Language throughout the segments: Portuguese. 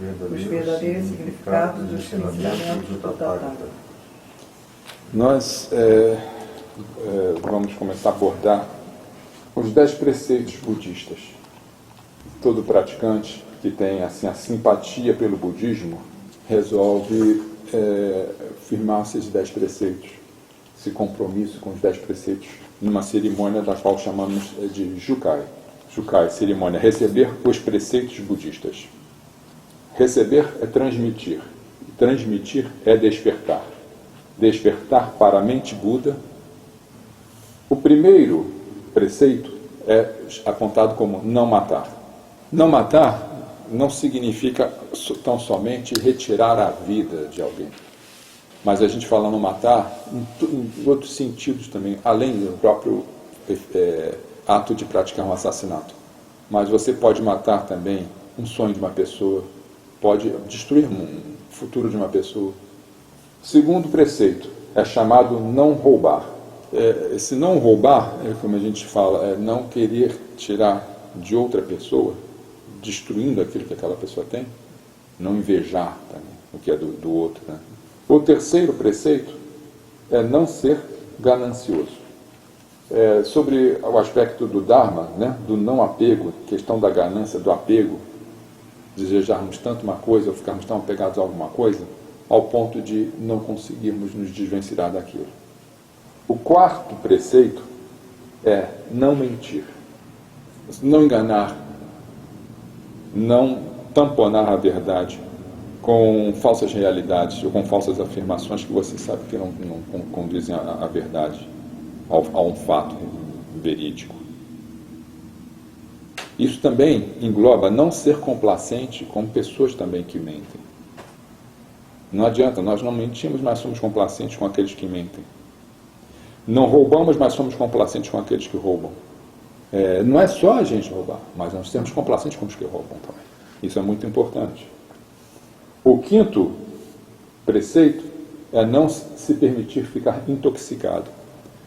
os verdadeiros significados dos ensinamentos do Tathagata. Nós vamos começar a abordar os 10 preceitos budistas. Todo praticante que tem assim, a simpatia pelo budismo resolve firmar esses 10 preceitos, esse compromisso com os 10 preceitos, numa cerimônia da qual chamamos de Jukai. Jukai, cerimônia, receber os preceitos budistas. Receber é transmitir, transmitir é despertar. Despertar para a mente Buda. O primeiro preceito é apontado como não matar. Não matar não significa tão somente retirar a vida de alguém. Mas a gente fala não matar em outros sentidos também, além do próprio ato de praticar um assassinato. Mas você pode matar também um sonho de uma pessoa, pode destruir um futuro de uma pessoa. Segundo preceito é chamado não roubar. Esse não roubar, como a gente fala, é não querer tirar de outra pessoa, destruindo aquilo que aquela pessoa tem, não invejar também o que é do outro, né? O terceiro preceito é não ser ganancioso. Sobre o aspecto do Dharma, né, do não apego, questão da ganância, do apego, desejarmos tanto uma coisa ou ficarmos tão apegados a alguma coisa, ao ponto de não conseguirmos nos desvencilhar daquilo. O quarto preceito é não mentir, não enganar, não tamponar a verdade com falsas realidades ou com falsas afirmações que você sabe que não conduzem à verdade, a um fato verídico. Isso também engloba não ser complacente com pessoas também que mentem. Não adianta, nós não mentimos, mas somos complacentes com aqueles que mentem. Não roubamos, mas somos complacentes com aqueles que roubam. Não é só a gente roubar, mas nós somos complacentes com os que roubam também. Isso é muito importante. O quinto preceito é não se permitir ficar intoxicado.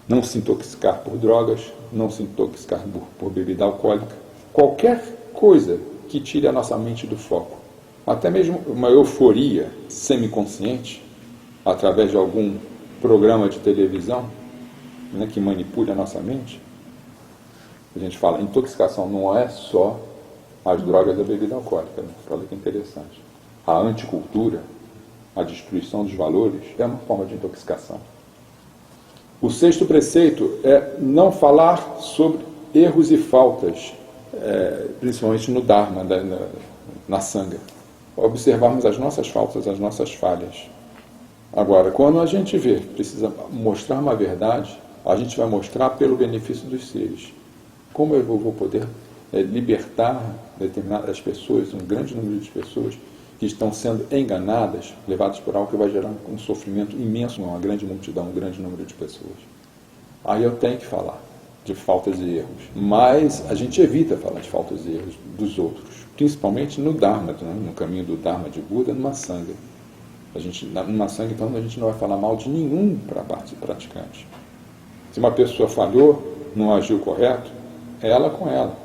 Não se intoxicar por drogas, não se intoxicar por bebida alcoólica. Qualquer coisa que tire a nossa mente do foco. Até mesmo uma euforia semiconsciente, através de algum programa de televisão, né, que manipule a nossa mente. A gente fala, intoxicação não é só as drogas da bebida alcoólica. Né? Olha que interessante. A anticultura, a destruição dos valores, é uma forma de intoxicação. O sexto preceito é não falar sobre erros e faltas, principalmente no Dharma, na Sangha. Observarmos as nossas faltas, as nossas falhas. Agora, quando a gente precisa mostrar uma verdade, a gente vai mostrar pelo benefício dos seres. Como eu vou poder libertar determinadas pessoas, um grande número de pessoas, que estão sendo enganadas, levadas por algo que vai gerar um sofrimento imenso, uma grande multidão, um grande número de pessoas. Aí eu tenho que falar de faltas e erros. Mas a gente evita falar de faltas e erros dos outros, principalmente no Dharma, né? No caminho do Dharma de Buda, numa Sangha. Numa Sangha, então, a gente não vai falar mal de nenhum praticante. Se uma pessoa falhou, não agiu correto, é ela com ela.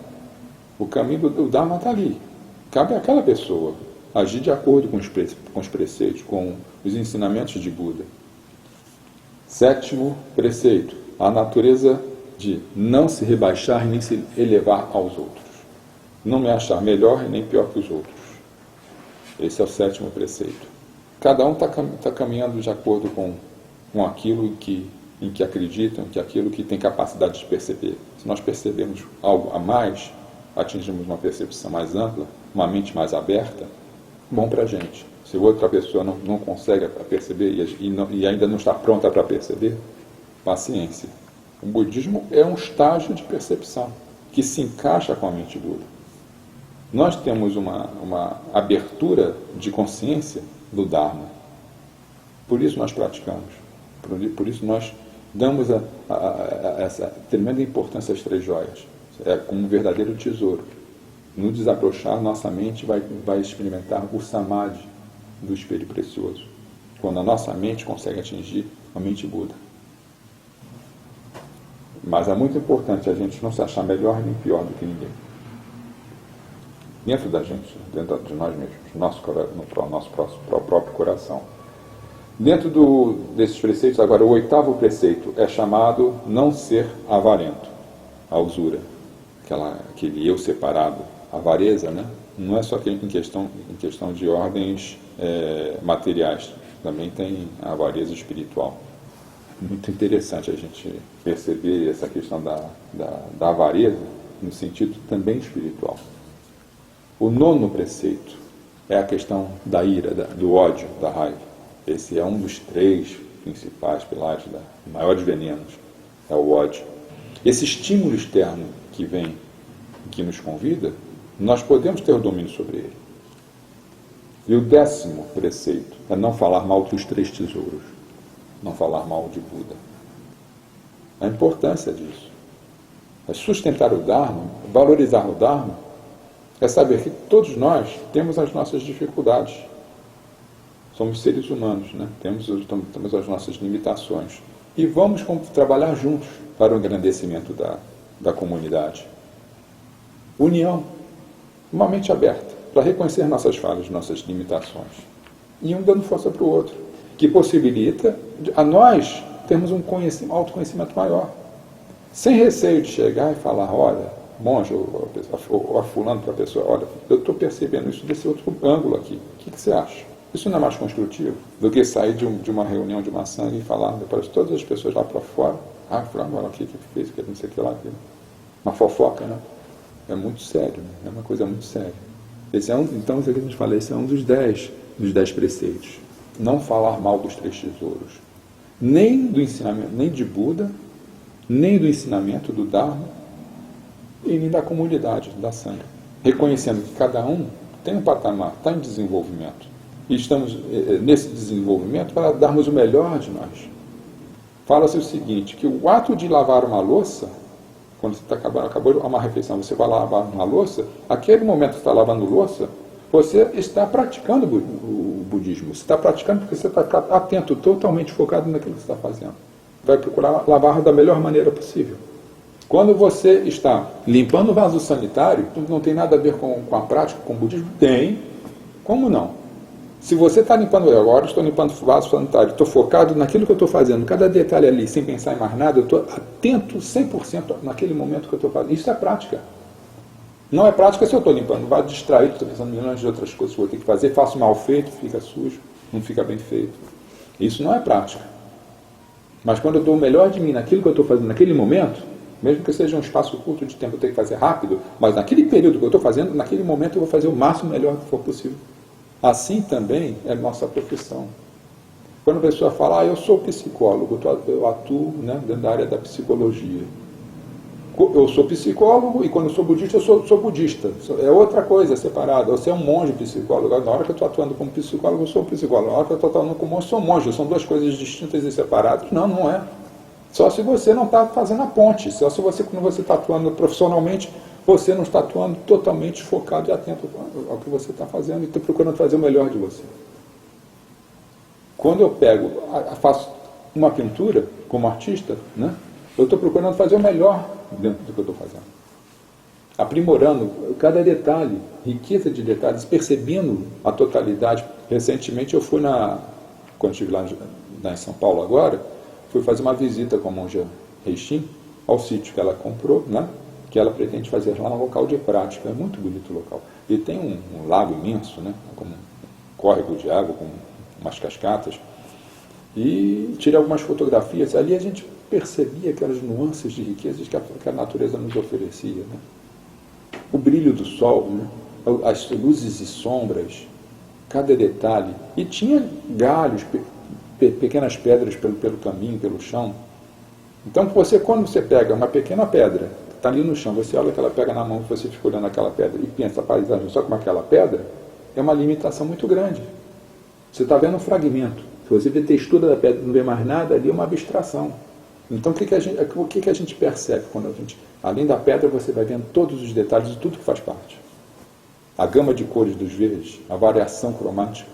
O caminho do Dharma está ali. Cabe àquela pessoa agir de acordo com os preceitos, com os ensinamentos de Buda. Sétimo preceito, a natureza de não se rebaixar nem se elevar aos outros. Não me achar melhor e nem pior que os outros. Esse é o sétimo preceito. Cada um está caminhando de acordo com aquilo em que acreditam, que aquilo que tem capacidade de perceber. Se nós percebemos algo a mais, atingimos uma percepção mais ampla, uma mente mais aberta, bom para a gente. Se outra pessoa não consegue perceber e ainda não está pronta para perceber, paciência. O budismo é um estágio de percepção que se encaixa com a mente Buda. Nós temos uma abertura de consciência do Dharma. Por isso nós praticamos. Por isso nós damos essa tremenda importância às 3 joias. É como um verdadeiro tesouro. No desabrochar, nossa mente vai experimentar o samadhi do espelho precioso. Quando a nossa mente consegue atingir a mente Buda. Mas é muito importante a gente não se achar melhor nem pior do que ninguém. dentro da gente, dentro de nós mesmos, no nosso próprio coração. Dentro desses preceitos, agora, o 8º preceito é chamado não ser avarento, a usura, aquele eu separado, a avareza, né? Não é só em questão de ordens materiais, também tem a avareza espiritual. Muito interessante a gente perceber essa questão da avareza no sentido também espiritual. O 9º preceito é a questão da ira, do ódio, da raiva. Esse é um dos 3 principais pilares, maiores venenos, é o ódio. Esse estímulo externo que vem, que nos convida, nós podemos ter o domínio sobre ele. E o 10º preceito é não falar mal dos 3 tesouros, não falar mal de Buda. A importância disso é sustentar o Dharma, valorizar o Dharma, é saber que todos nós temos as nossas dificuldades. Somos seres humanos, né? Temos as nossas limitações. E vamos trabalhar juntos para o engrandecimento da comunidade. União, uma mente aberta, para reconhecer nossas falhas, nossas limitações. E um dando força para o outro, que possibilita a nós termos um autoconhecimento maior. Sem receio de chegar e falar, olha, monge, ou a fulano para a pessoa, olha, eu estou percebendo isso desse outro ângulo aqui, o que você acha? Isso não é mais construtivo do que sair de uma reunião de uma sangue e falar depois todas as pessoas lá para fora, fulano, olha o que fez, que não sei o que lá, uma fofoca, né? É muito sério, né? É uma coisa muito séria. Então, isso aqui a gente fala, esse é um dos 10 preceitos. Não falar mal dos 3 tesouros. Nem do ensinamento, nem de Buda, nem do ensinamento do Dharma, e nem da comunidade, da Sangha. Reconhecendo que cada um tem um patamar, está em desenvolvimento. E estamos nesse desenvolvimento para darmos o melhor de nós. Fala-se o seguinte, que o ato de lavar uma louça, quando você acabou de uma refeição, você vai lavar uma louça, aquele momento que você está lavando louça, você está praticando o budismo. Você está praticando porque você está atento, totalmente focado naquilo que você está fazendo. Vai procurar lavar da melhor maneira possível. Quando você está limpando o vaso sanitário, não tem nada a ver com a prática, com o budismo? Tem. Como não? Se você está limpando, agora estou limpando o vaso sanitário, estou focado naquilo que eu estou fazendo, cada detalhe ali, sem pensar em mais nada, eu estou atento 100% naquele momento que eu estou fazendo. Isso é prática. Não é prática se eu estou limpando o vaso distraído, estou pensando em milhões de outras coisas que eu vou ter que fazer, faço mal feito, fica sujo, não fica bem feito. Isso não é prática. Mas quando eu dou o melhor de mim naquilo que eu estou fazendo naquele momento, mesmo que seja um espaço curto de tempo, eu tenho que fazer rápido, mas naquele período que eu estou fazendo, naquele momento eu vou fazer o máximo melhor que for possível. Assim também é nossa profissão. Quando a pessoa fala, eu sou psicólogo, eu atuo, né, dentro da área da psicologia. Eu sou psicólogo e quando eu sou budista, eu sou budista. É outra coisa, separada. Você é um monge psicólogo. Na hora que eu estou atuando como psicólogo, eu sou um psicólogo. Na hora que eu estou atuando como monge, eu sou um monge. São duas coisas distintas e separadas. Não, não é. Só se você não está fazendo a ponte. Só se você, quando você está atuando profissionalmente, você não está atuando totalmente focado e atento ao que você está fazendo e está procurando fazer o melhor de você. Quando eu faço uma pintura como artista, né, eu estou procurando fazer o melhor dentro do que eu estou fazendo. Aprimorando cada detalhe, riqueza de detalhes, percebendo a totalidade. Recentemente eu fui quando estive lá em São Paulo agora, fui fazer uma visita com a monja Reishin ao sítio que ela comprou, né, que ela pretende fazer lá no local de prática. É muito bonito o local. E tem um lago imenso, né, como um córrego de água, com umas cascatas. E tirei algumas fotografias. Ali a gente percebia aquelas nuances de riquezas que a natureza nos oferecia, né? O brilho do sol, né? As luzes e sombras, cada detalhe. E tinha galhos, pequenas pedras pelo caminho, pelo chão. Então, quando você pega uma pequena pedra, que está ali no chão, você olha aquela pedra na mão, você fica olhando aquela pedra e pensa, a paisagem só como aquela pedra, é uma limitação muito grande. Você está vendo um fragmento. Se você vê a textura da pedra e não vê mais nada, ali é uma abstração. Então, o que a gente percebe quando além da pedra, você vai vendo todos os detalhes de tudo que faz parte. A gama de cores dos verdes, a variação cromática,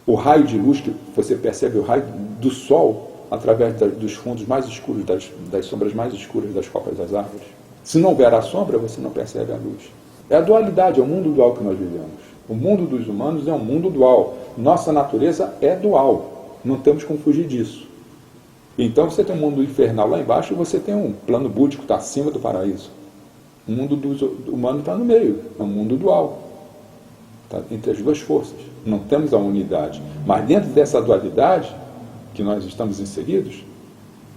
o raio de luz que você percebe, o raio do sol, através dos fundos mais escuros, das sombras mais escuras das copas das árvores. Se não houver a sombra, você não percebe a luz. É a dualidade, é o mundo dual que nós vivemos. O mundo dos humanos é um mundo dual. Nossa natureza é dual. Não temos como fugir disso. Então você tem um mundo infernal lá embaixo e você tem um plano búdico que está acima do paraíso. O mundo do humano está no meio. É um mundo dual. Está entre as duas forças. Não temos a unidade. Mas dentro dessa dualidade que nós estamos inseridos,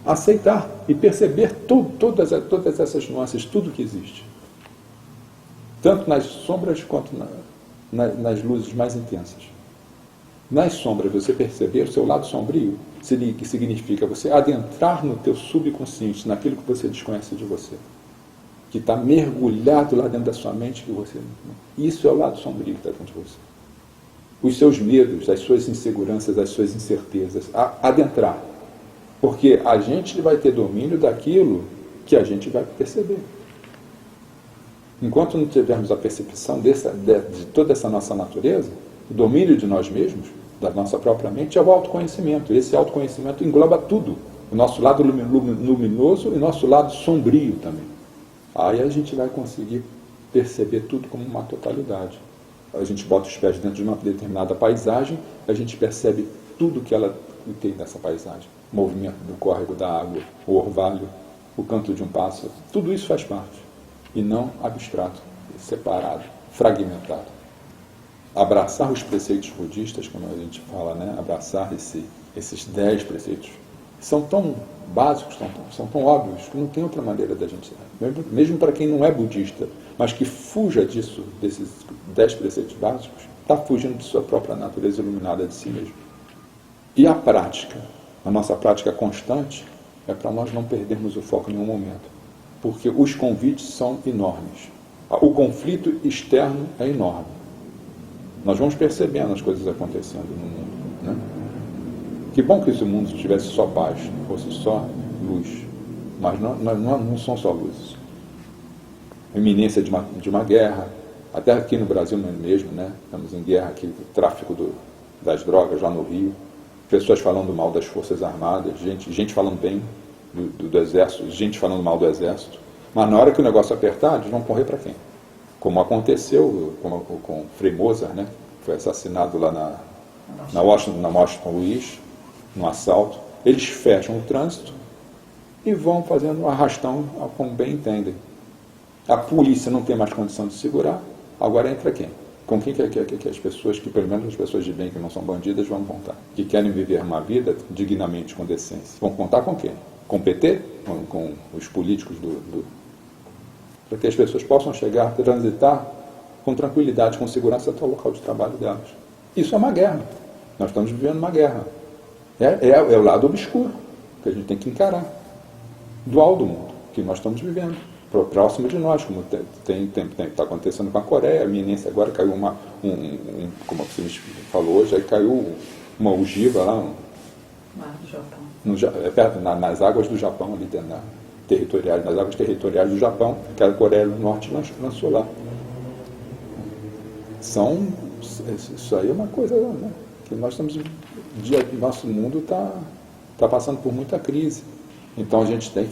aceitar e perceber todas essas nuances, tudo que existe. Tanto nas sombras quanto nas luzes mais intensas. Nas sombras, você perceber o seu lado sombrio, que significa você adentrar no teu subconsciente, naquilo que você desconhece de você, que está mergulhado lá dentro da sua mente, que você... Isso é o lado sombrio que está dentro de você. Os seus medos, as suas inseguranças, as suas incertezas, adentrar. Porque a gente vai ter domínio daquilo que a gente vai perceber. Enquanto não tivermos a percepção de toda essa nossa natureza, o domínio de nós mesmos, da nossa própria mente, é o autoconhecimento. Esse autoconhecimento engloba tudo. O nosso lado luminoso e o nosso lado sombrio também. Aí a gente vai conseguir perceber tudo como uma totalidade. A gente bota os pés dentro de uma determinada paisagem, a gente percebe tudo que ela tem nessa paisagem. O movimento do córrego da água, o orvalho, o canto de um pássaro. Tudo isso faz parte. E não abstrato, separado, fragmentado. Abraçar os preceitos budistas, como a gente fala, né? Abraçar esses 10 preceitos, são tão básicos, são tão óbvios, que não tem outra maneira da gente, mesmo para quem não é budista, mas que fuja disso, desses 10 preceitos básicos, está fugindo de sua própria natureza iluminada de si mesmo. E a prática, a nossa prática constante, é para nós não perdermos o foco em nenhum momento, porque os convites são enormes. O conflito externo é enorme. Nós vamos percebendo as coisas acontecendo no mundo, né? Que bom que esse mundo tivesse só paz, fosse só luz. Mas não são só luzes. A iminência de uma guerra, até aqui no Brasil mesmo, né? Estamos em guerra aqui, o tráfico das drogas lá no Rio, pessoas falando mal das Forças Armadas, gente falando bem do Exército, gente falando mal do Exército. Mas na hora que o negócio apertar, eles vão correr para quem? Como aconteceu com Frei Mozart, né? Foi assassinado lá na Washington Luiz, num assalto. Eles fecham o trânsito e vão fazendo um arrastão como bem entendem. A polícia não tem mais condição de segurar, agora entra quem? Com quem que as pessoas, que pelo menos as pessoas de bem que não são bandidas, vão contar? Que querem viver uma vida dignamente, com decência. Vão contar com quem? Com o PT? Com os políticos para que as pessoas possam chegar, transitar com tranquilidade, com segurança até o local de trabalho delas. Isso é uma guerra. Nós estamos vivendo uma guerra. É o lado obscuro que a gente tem que encarar. Dual do mundo que nós estamos vivendo. Próximo de nós, como está acontecendo com a Coreia. A iminência agora caiu como você me falou hoje, aí caiu uma ogiva lá. Mar do Japão. Nas águas do Japão, ali dentro nas águas territoriais do Japão, que a Coreia do Norte lançou lá. Isso aí é uma coisa, né, que nós estamos... Nosso mundo está passando por muita crise. Então a gente tem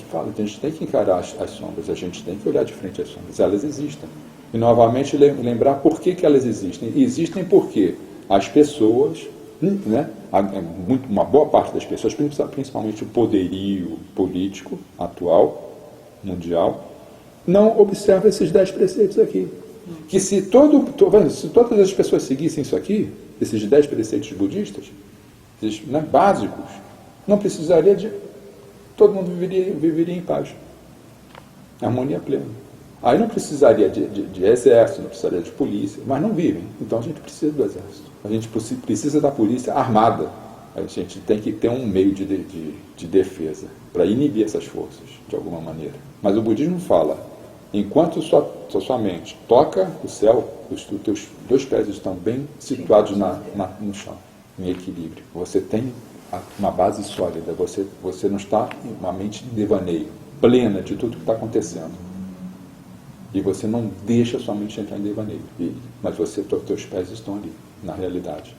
que encarar as sombras, a gente tem que olhar de frente às sombras. Elas existem. E novamente lembrar por que elas existem. E existem porque as pessoas, né, uma boa parte das pessoas, principalmente o poderio político atual, mundial, não observa esses 10 preceitos aqui. Que se todas as pessoas seguissem isso aqui, esses 10 preceitos budistas, esses, né, básicos, não precisaria de... Todo mundo viveria em paz. Harmonia plena. Aí não precisaria de exército, não precisaria de polícia, mas não vivem. Então a gente precisa do exército. A gente precisa da polícia armada. A gente tem que ter um meio de defesa para inibir essas forças, de alguma maneira. Mas o budismo fala, enquanto sua mente toca o céu, os teus 2 pés estão bem situados no chão, em equilíbrio. Você tem uma base sólida, você não está em uma mente de devaneio, plena de tudo que está acontecendo. E você não deixa sua mente entrar em devaneio. Mas teus pés estão ali, na realidade.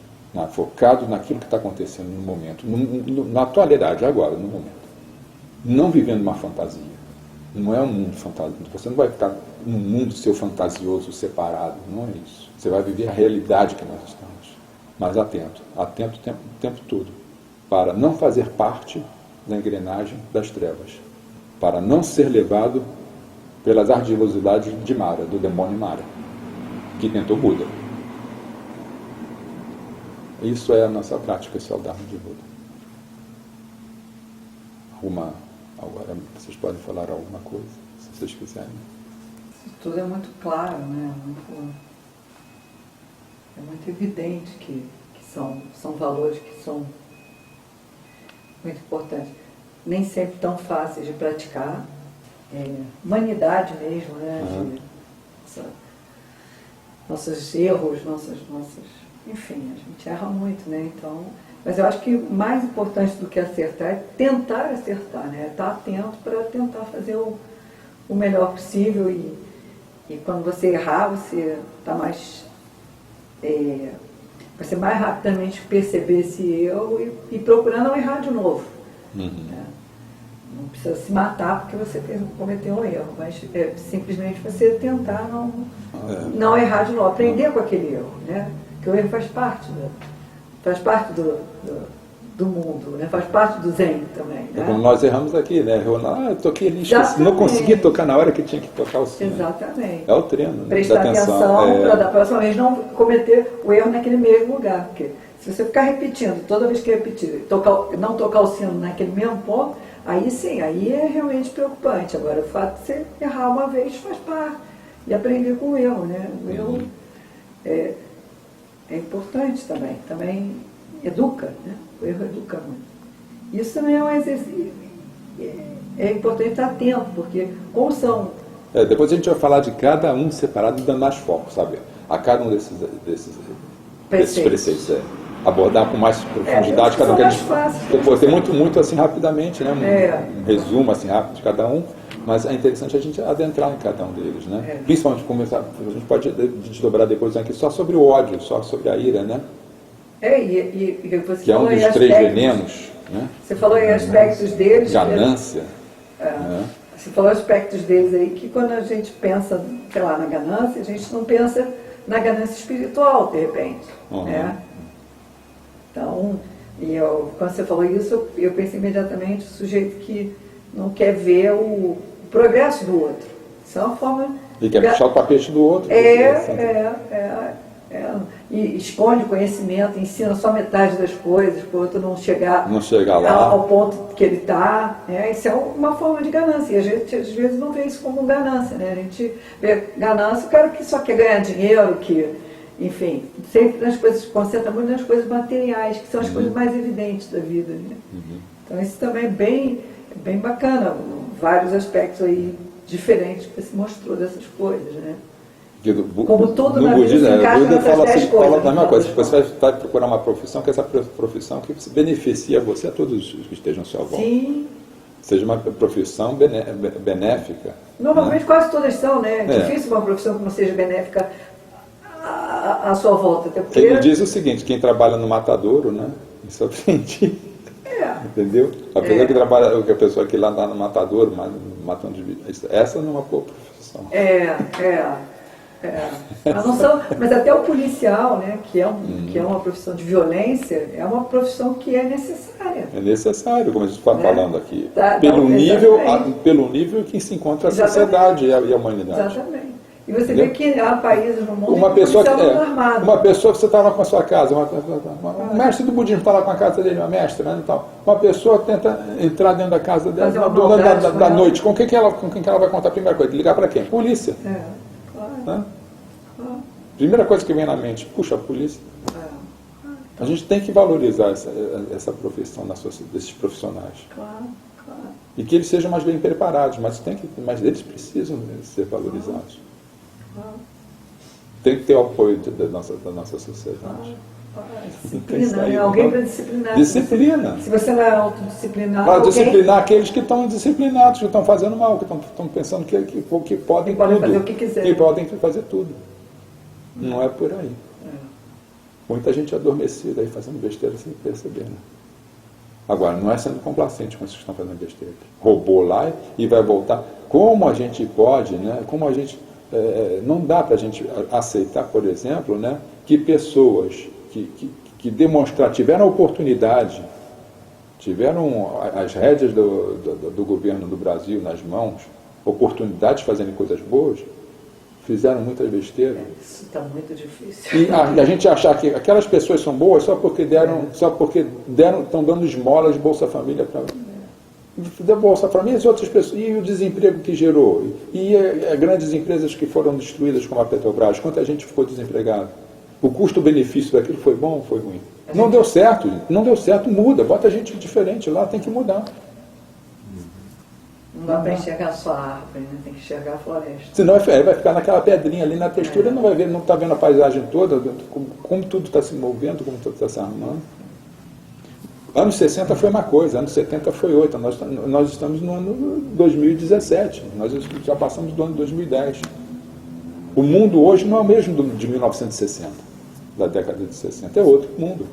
Focado naquilo que está acontecendo no momento, na atualidade, agora, no momento. Não vivendo uma fantasia. Não é um mundo fantasma. Você não vai ficar mundo seu fantasioso, separado. Não é isso. Você vai viver a realidade que nós estamos. Mas atento o tempo todo, para não fazer parte da engrenagem das trevas, para não ser levado pelas ardilosidades de Mara, do demônio Mara, que tentou Buda. Isso é a nossa prática, esse é o Dharma de Buda. Agora vocês podem falar alguma coisa, se vocês quiserem. Isso tudo é muito claro, né? É muito evidente que são valores que são muito importantes. Nem sempre tão fáceis de praticar. Humanidade mesmo, né? Nossos erros, enfim, a gente erra muito, né? Então, mas eu acho que mais importante do que acertar é tentar acertar, né? Estar atento para tentar fazer o melhor possível e quando você errar, você está mais... você mais rapidamente perceber esse erro e procurar não errar de novo. Né? Não precisa se matar porque você cometeu um erro, mas simplesmente você tentar não errar de novo, aprender com aquele erro, né? Porque o erro faz parte do mundo, né? Faz parte do Zen também. Né? Como nós erramos aqui, né? Eu toquei ali, esqueci, não consegui tocar na hora que tinha que tocar o sino. Exatamente. É o treino. Prestar atenção para da próxima vez não cometer o erro naquele mesmo lugar. Porque se você ficar repetindo, toda vez que repetir, não tocar o sino naquele mesmo ponto, aí sim, aí é realmente preocupante. Agora, o fato de você errar uma vez faz parte. E aprender com o erro, né? O erro é importante também. Também educa, né? O erro educa muito. Isso também é um exercício. É importante estar atento, porque como são... depois a gente vai falar de cada um separado, dando mais foco, sabe? A cada um desses preceitos. Abordar com mais profundidade cada um que a gente... Eu postei muito assim rapidamente, né? Um resumo assim rápido de cada um, mas é interessante a gente adentrar em cada um deles, né? Principalmente começar, a gente pode desdobrar depois aqui só sobre o ódio, só sobre a ira, né? Você que é um dos 3 venenos, né? Você falou em aspectos deles. Ganância. Você falou aspectos deles aí que quando a gente pensa, sei lá, na ganância, a gente não pensa na ganância espiritual, de repente. Né? Então, quando você falou isso, eu pensei imediatamente o sujeito que não quer ver o progresso do outro. Isso é uma forma... E quer puxar o tapete do outro. E esconde o conhecimento, ensina só metade das coisas, para o outro não chegar lá ao ponto que ele está. Isso é uma forma de ganância. E a gente, às vezes, não vê isso como ganância. Né? A gente vê ganância, o cara que só quer ganhar dinheiro, enfim, sempre nas coisas, se concentra muito nas coisas materiais, que são as coisas mais evidentes da vida. Né? Então, isso também é bem bacana. Vários aspectos aí diferentes que você mostrou dessas coisas, né? Como tudo na vida se encaixa nessas 10 coisas. Fala da mesma coisa. Você vai procurar uma profissão, que essa profissão que beneficia você a todos os que estejam ao seu volta. Sim. Seja uma profissão benéfica. Normalmente quase todas são, né? É difícil uma profissão que não seja benéfica à sua volta. Até porque... Ele diz o seguinte, quem trabalha no matadouro, né? Isso eu aprendi. Entendeu? A pessoa que trabalha, a pessoa que lá no matadouro, matando de vida. Essa não é uma boa profissão. Mas até o policial, né, que é uma profissão de violência, é uma profissão que é necessária. É necessário, como a gente está falando aqui. Pelo nível que se encontra a sociedade e a humanidade. Exatamente. E você vê que há países no mundo uma pessoa que armado. Uma pessoa que você está lá com a sua casa, um mestre do budismo está lá com a casa dele, uma mestra, né, então, uma pessoa tenta entrar dentro da casa dela da noite. Com quem que ela vai contar a primeira coisa? Ligar para quem? Polícia. Claro. Né? Primeira coisa que vem na mente, puxa, a polícia. A gente tem que valorizar essa profissão desses profissionais. Claro. E que eles sejam mais bem preparados, mas eles precisam ser valorizados. Tem que ter o apoio da nossa sociedade. Disciplina, alguém para disciplinar. Disciplina. Se você não é autodisciplinado... Para disciplinar aqueles que estão disciplinados, que estão fazendo mal, que estão pensando que podem fazer o que quiser. Que podem fazer tudo. Não é por aí. Muita gente adormecida aí fazendo besteira sem perceber, né? Agora, não é sendo complacente com esses que estão fazendo besteira. Roubou lá e vai voltar. Como a gente pode, né? Como a gente não dá para a gente aceitar, por exemplo, né, que pessoas que tiveram a oportunidade, tiveram as rédeas do governo do Brasil nas mãos, oportunidade de fazerem coisas boas, fizeram muitas besteiras. Isso está muito difícil. E a gente achar que aquelas pessoas são boas só porque estão dando esmolas de Bolsa Família para da Bolsa Família e outras pessoas, e o desemprego que gerou, e as grandes empresas que foram destruídas como a Petrobras, quanta gente ficou desempregada. O custo-benefício daquilo foi bom ou foi ruim? Não deu certo, muda, bota gente diferente lá, tem que mudar. Não dá para enxergar só a árvore, né? Tem que enxergar a floresta. Senão vai ficar naquela pedrinha ali na textura, não vai ver, não está vendo a paisagem toda, como tudo está se movendo, como tudo está se arrumando. Anos 60 foi uma coisa, anos 70 foi outra. Nós estamos no ano 2017, nós já passamos do ano 2010. O mundo hoje não é o mesmo de 1960, da década de 60, é outro mundo.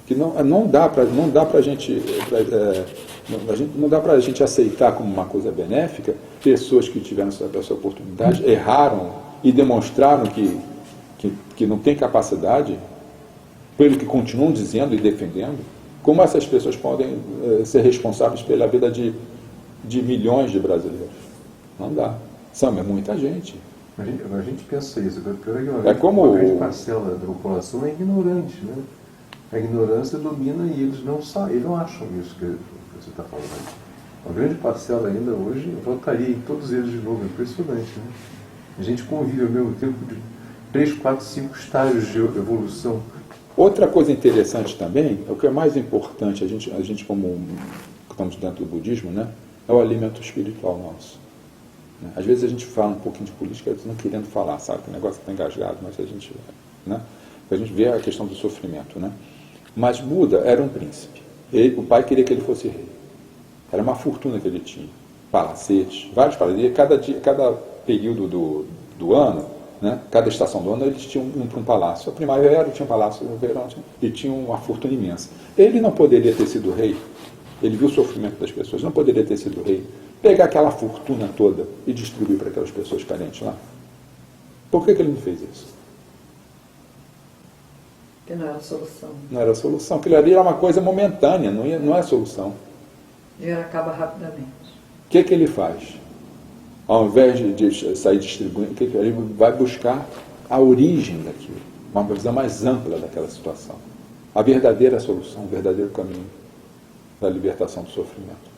Que não dá para a gente aceitar como uma coisa benéfica pessoas que tiveram essa oportunidade, erraram e demonstraram que não têm capacidade, pelo que continuam dizendo e defendendo, como essas pessoas podem ser responsáveis pela vida de milhões de brasileiros. Não dá. É muita gente. A gente pensa isso, é como uma grande parcela da população é ignorante, né? A ignorância domina e eles não acham isso que você está falando. Uma grande parcela ainda hoje, eu votaria em todos eles de novo, é impressionante, né? A gente convive ao mesmo tempo de 3, 4, 5 estágios de evolução. Outra coisa interessante também, o que é mais importante, a gente como estamos dentro do budismo, né, é o alimento espiritual nosso. Às vezes a gente fala um pouquinho de política, não querendo falar, sabe, que o negócio está engasgado, mas a gente vê a questão do sofrimento, né? Mas Buda era um príncipe. O pai queria que ele fosse rei. Era uma fortuna que ele tinha. Palacetes, vários palacetes. Cada período do ano, né, cada estação do ano, eles tinham um para um palácio. A primavera tinha um palácio, no verão e tinha uma fortuna imensa. Ele não poderia ter sido rei. Ele viu o sofrimento das pessoas, não poderia ter sido rei. Pegar aquela fortuna toda e distribuir para aquelas pessoas carentes lá. Por que ele não fez isso? Que não era a solução. Não era a solução. Aquilo ali era uma coisa momentânea, não é a solução. Dinheiro acaba rapidamente. O que ele faz? Ao invés de sair distribuindo, ele vai buscar a origem daquilo, uma visão mais ampla daquela situação. A verdadeira solução, o verdadeiro caminho da libertação do sofrimento.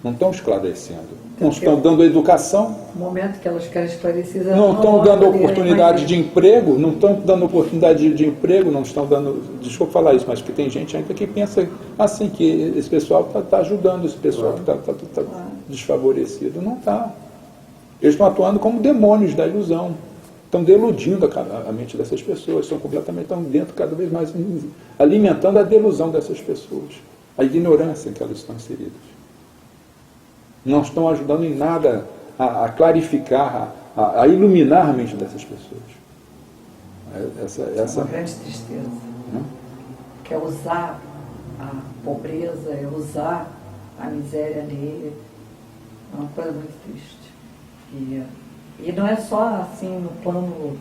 Não estão esclarecendo, não estão dando educação, no momento que elas querem esclarecer, não estão dando oportunidade de emprego, não estão dando oportunidade de emprego, não estão dando, desculpa falar isso, mas que tem gente ainda que pensa assim, que esse pessoal está ajudando esse pessoal que está desfavorecido. Não está. Eles estão atuando como demônios da ilusão, estão deludindo a mente dessas pessoas, estão dentro cada vez mais, alimentando a delusão dessas pessoas, a ignorância em que elas estão inseridas. Não estão ajudando em nada a clarificar, a iluminar a mente dessas pessoas. Essa é uma grande tristeza. Que é usar a pobreza, é usar a miséria alheia. É uma coisa muito triste. E não é só assim no plano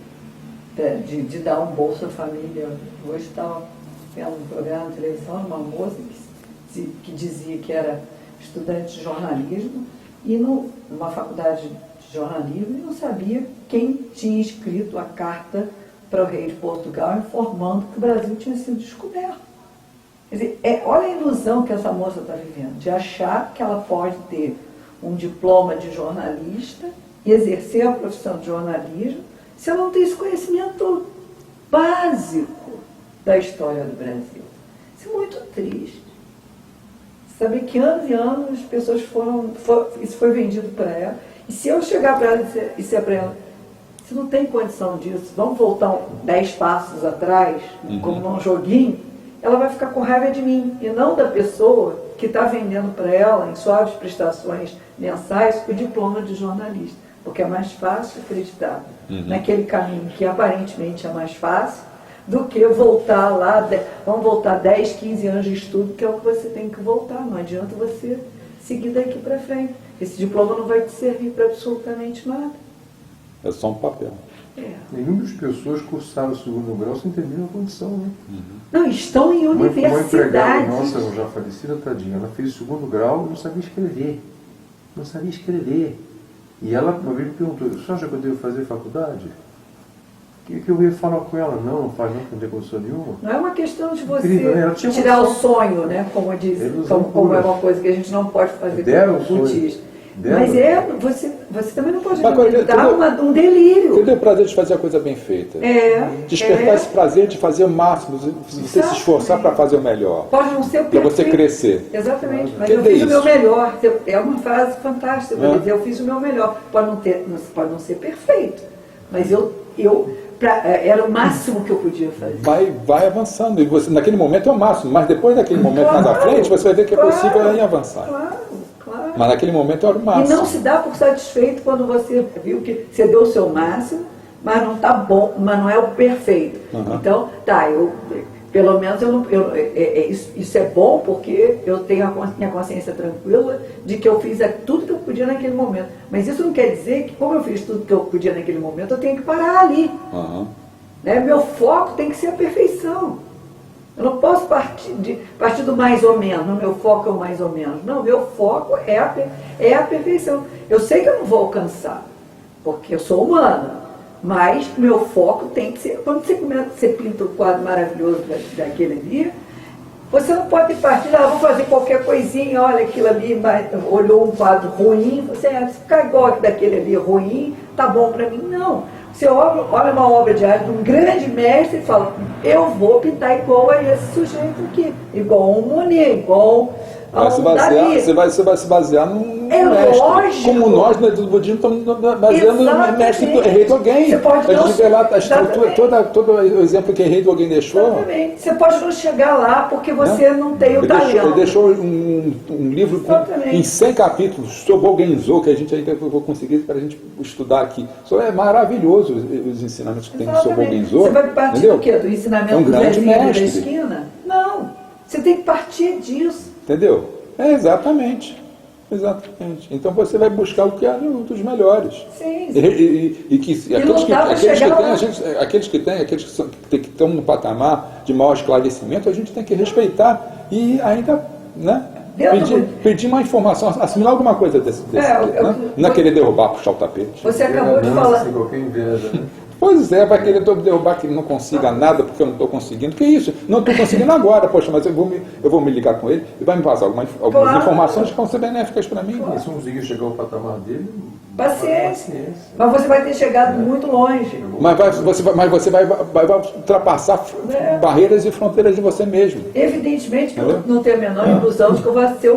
de dar um Bolsa Família. Hoje estava vendo um programa de televisão, uma moça que dizia que era estudante de jornalismo e numa faculdade de jornalismo e não sabia quem tinha escrito a carta para o rei de Portugal informando que o Brasil tinha sido descoberto. Quer dizer, olha a ilusão que essa moça está vivendo, de achar que ela pode ter um diploma de jornalista e exercer a profissão de jornalismo se ela não tem esse conhecimento básico da história do Brasil. Isso é muito triste. Saber que anos e anos as pessoas isso foi vendido para ela. E se eu chegar para ela e disser para ela, você não tem condição disso, vamos voltar 10 passos atrás, como num joguinho, ela vai ficar com raiva de mim, e não da pessoa que está vendendo para ela, em suaves prestações mensais, o diploma de jornalista. Porque é mais fácil acreditar naquele caminho que aparentemente é mais fácil, do que voltar lá, vamos voltar 10, 15 anos de estudo, que é o que você tem que voltar. Não adianta você seguir daqui para frente. esse diploma não vai te servir para absolutamente nada. É só um papel. Nenhuma das pessoas cursaram o segundo grau sem ter nenhuma condição, né? Não, estão em Uma empregada universidades. nossa, já falecida, tadinha, ela fez o segundo grau e não sabia escrever. Não sabia escrever. E ela uma vez me perguntou, você acha que eu devo fazer faculdade? O que eu ia falar com ela? Não faz não, que não tem condição nenhuma. Não é uma questão de você Incrível, né? Ela tinha tirar o condição. sonho, né? Como diz, Ilusão como é pura. uma coisa que a gente não pode fazer Deram com o sonho. budista. Deram. Mas você também não pode Mas, acreditar entendeu? um delírio. Você tem o prazer de fazer a coisa bem feita. Despertar esse prazer de fazer o máximo, você se esforçar para fazer o melhor. Pode não ser o Para você perfeito. crescer. Exatamente, mas Entender eu fiz o meu isso. melhor. É uma frase fantástica, É. dizer, eu fiz o meu melhor. Pode não ser perfeito, mas era o máximo que eu podia fazer. Vai avançando. E você, naquele momento é o máximo, mas depois daquele momento mais à frente, você vai ver que é possível aí avançar. Claro. Mas naquele momento é o E máximo. não se dá por satisfeito quando você viu que você deu o seu máximo, mas não está bom, mas não é o perfeito. Uhum. Então, pelo menos isso é bom porque eu tenho minha consciência tranquila de que eu fiz tudo que eu podia naquele momento. Mas isso não quer dizer que, como eu fiz tudo que eu podia naquele momento, eu tenho que parar ali. Uhum. Né? Meu foco tem que ser a perfeição. Eu não posso partir do mais ou menos, o meu foco é o mais ou menos. Não, meu foco é a perfeição. Eu sei que eu não vou alcançar, porque eu sou humana, mas meu foco tem que ser... Quando você pinta o quadro maravilhoso daquele ali, você não pode partir, vou fazer qualquer coisinha, olha aquilo ali, olhou um quadro ruim, você ficar igual daquele ali ruim, tá bom para mim. Não. Você olha uma obra de arte de um grande mestre e fala, eu vou pintar igual a esse sujeito aqui, igual a um Monet, igual a um Dali. Você vai se basear num É mestre. lógico. Como nós, né, do budismo, estamos baseando no mestre do Rei Dogen. Você pode A gente vê lá a estrutura, exatamente. todo o exemplo que o Rei Dogen deixou. Exatamente. Você pode não chegar lá porque você não tem o talento. Ele deixou um livro em 100 capítulos sobre o Genzo, que a gente ainda vou conseguir para a gente estudar aqui. Isso é maravilhoso, os ensinamentos que tem sobre o Genzo. Você vai partir do quê? Do ensinamento um do grande Zezinho da mestre. esquina? Não. Você tem que partir disso. Entendeu? Exatamente. Então você vai buscar o que é dos melhores. Sim. Aqueles que estão no patamar de maior esclarecimento, a gente tem que respeitar e ainda, né, pedir uma informação, assimilar alguma coisa desse não é querer derrubar, puxar o tapete. Você acabou de falar. Sem qualquer inveja, né? Pois é, vai querer derrubar que ele não consiga nada porque eu não estou conseguindo. Que isso? Não estou conseguindo agora, poxa, mas eu vou me ligar com ele e vai me passar algumas informações que vão ser benéficas para mim. Se não conseguir chegar ao patamar dele, paciência. Mas você vai ter chegado muito longe. Mas você vai ultrapassar barreiras e fronteiras de você mesmo. Evidentemente que eu não tenho a menor ilusão de que eu vou ser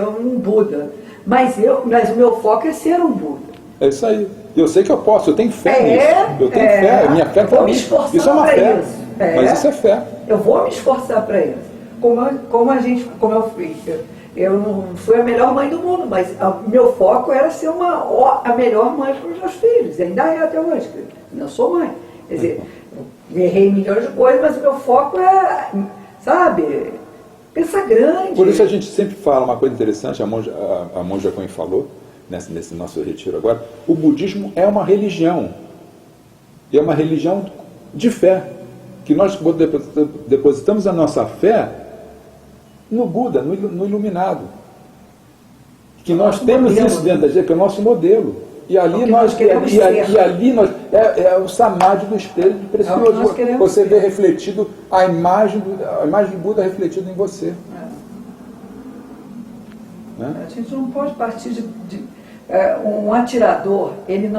um Buda. Mas o meu foco é ser um Buda. É isso aí. Eu sei que eu posso, eu tenho fé nisso. Eu tenho fé, minha fé vou me esforçar isso é uma pra fé. isso. Mas isso é fé. Eu vou me esforçar para isso. Como eu fiz. Eu não fui a melhor mãe do mundo, mas meu foco era ser a melhor mãe para os meus filhos. E ainda é até hoje. Eu sou mãe. Quer dizer, eu errei milhões de coisas, mas o meu foco é, sabe, pensar grande. Por isso a gente sempre fala uma coisa interessante, a monja Coen falou, nesse nosso retiro agora, o budismo é uma religião. E é uma religião de fé. Que nós depositamos a nossa fé no Buda, no iluminado. Que nós temos isso dentro da gente, que é o nosso modelo. E ali é o samadhi do espelho precioso. Você vê refletido a imagem do Buda refletida em você. A gente não pode partir um atirador, ele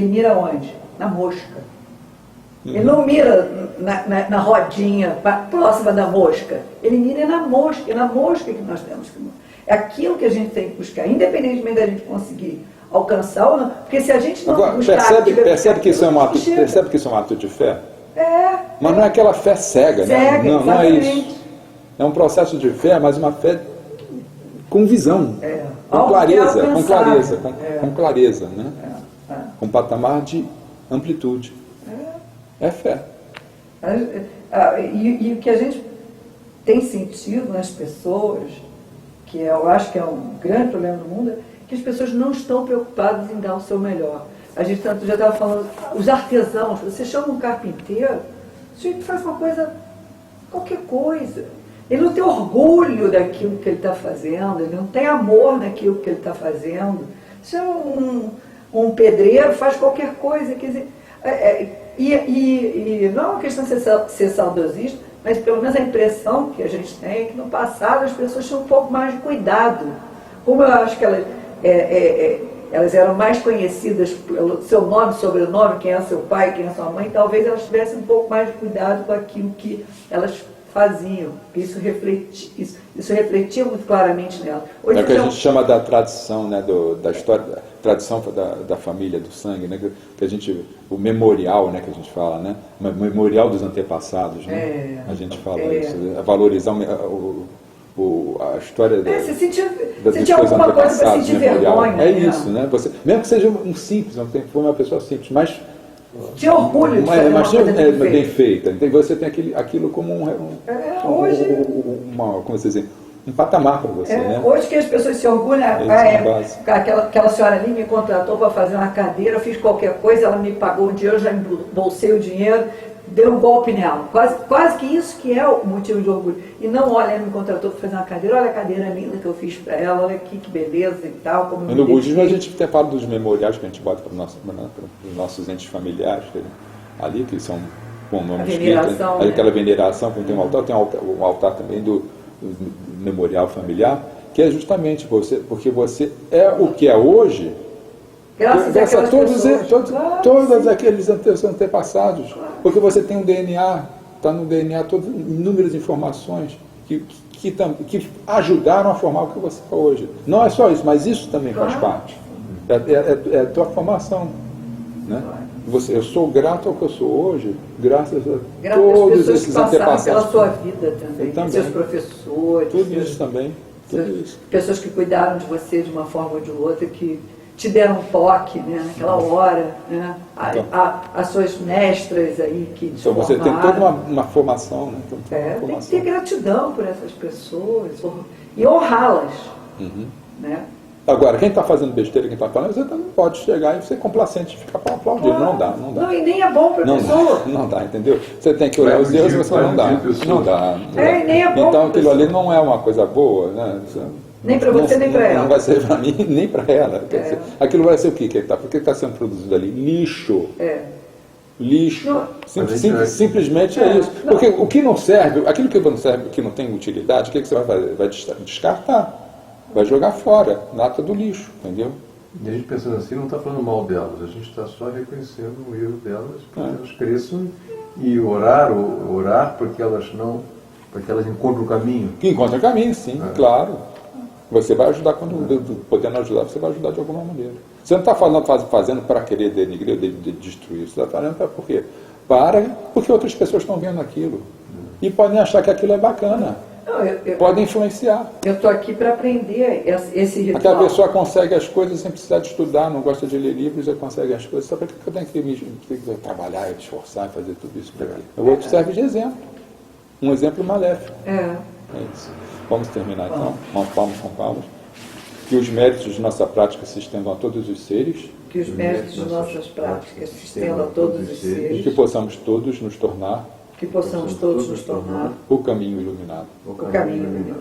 mira onde? Na mosca. Ele não mira na rodinha próxima da mosca. Ele mira na mosca. É na mosca que nós temos que... É aquilo que a gente tem que buscar, independentemente da gente conseguir alcançar ou não. Porque se a gente não buscar... Percebe que isso é um ato de fé? Mas não é aquela fé cega, né? Não é isso. É um processo de fé, mas uma fé com visão, com clareza, né? Com patamar de amplitude. É fé. E o que a gente tem sentido nas pessoas eu acho que é um grande problema do mundo, é que as pessoas não estão preocupadas em dar o seu melhor. A gente já estava falando, os artesãos, você chama um carpinteiro, o sujeito faz uma coisa, qualquer coisa. Ele não tem orgulho daquilo que ele está fazendo, ele não tem amor naquilo que ele está fazendo. Se é um pedreiro, faz qualquer coisa. Quer dizer, não é uma questão de ser saudosista, mas pelo menos a impressão que a gente tem é que no passado as pessoas tinham um pouco mais de cuidado. Como eu acho que elas eram mais conhecidas pelo seu nome, sobrenome, quem é seu pai, quem é sua mãe, talvez elas tivessem um pouco mais de cuidado com aquilo que elas faziam. Isso refletia muito claramente nela. Hoje, é o que a gente chama da tradição, né, da história, da tradição da família, do sangue, né, que a gente, o memorial, né, que a gente fala, né, o memorial dos antepassados, né, a gente fala isso, valorizar a história você sentia alguma coisa para sentir vergonha. É isso, né? Você, mesmo que seja um simples, não tem que for uma pessoa simples, mas tinha orgulho de fazer uma coisa bem feita. Então você tem aquilo como como você diz, um patamar para você, né? Hoje que as pessoas se orgulham, aquela senhora ali me contratou para fazer uma cadeira, eu fiz qualquer coisa, ela me pagou um dinheiro, eu já embolsei o dinheiro, deu um golpe nela. Quase que isso que é o motivo de orgulho. E não, olha, ela me contratou para fazer uma cadeira, olha a cadeira linda que eu fiz para ela, olha aqui que beleza e tal. Como no budismo a gente até fala dos memoriais que a gente bota para os nossos entes familiares, ali que são como aquela veneração, quando tem um altar também do memorial familiar, que é justamente porque você é o que é hoje, graças a todos aqueles antepassados. Claro. Porque você tem um DNA, está no DNA inúmeras informações que ajudaram a formar o que você é hoje. Não é só isso, mas isso também faz parte. É a tua formação. Né? Eu sou grato ao que eu sou hoje, graças a todos esses antepassados. Pela sua vida também, seus professores. Tudo isso também. Pessoas que cuidaram de você de uma forma ou de outra, que te deram um toque, né, naquela hora, né? As suas mestras aí que te então você tem toda uma formação, né? Tem que ter gratidão por essas pessoas e honrá-las. Né? Agora, quem está fazendo besteira, quem está falando, você não pode chegar e ser complacente e ficar para aplaudir. Não dá. Não, e nem é bom para a pessoa. Não dá, entendeu? Você tem que olhar os erros e você não dá. Não dá. Nem é bom. Então aquilo ali não é uma coisa boa, né? Nem para você, nem para ela. Não vai ser para mim, nem para ela. Quer dizer, aquilo vai ser o quê? Porque está sendo produzido ali? Lixo. Lixo. Simplesmente é isso. Porque o que não serve, aquilo que não serve, que não tem utilidade, o que você vai fazer? Vai descartar. Vai jogar fora, nata do lixo, entendeu? E a gente pensando assim, não está falando mal delas, a gente está só reconhecendo o erro delas, para que elas cresçam e orar porque elas encontram o caminho. Que encontram o caminho, sim, claro. Você vai ajudar, podendo ajudar, você vai ajudar de alguma maneira. Você não está fazendo para querer denigrir ou destruir, você está fazendo para por quê? Porque outras pessoas estão vendo aquilo. E podem achar que aquilo é bacana. Podem influenciar. Eu estou aqui para aprender esse ritual. Aquela pessoa consegue as coisas sem precisar de estudar, não gosta de ler livros, e consegue as coisas. Só para que eu tenho que trabalhar, esforçar, fazer tudo isso para quê? O outro serve de exemplo. Um exemplo maléfico. É isso. Vamos terminar então. Mãos, palmas com palmas. Que os méritos de nossa prática se estendam a todos os seres. Que os méritos de nossas práticas se estendam a todos os seres. E que possamos todos nos tornar o caminho iluminado. O caminho iluminado.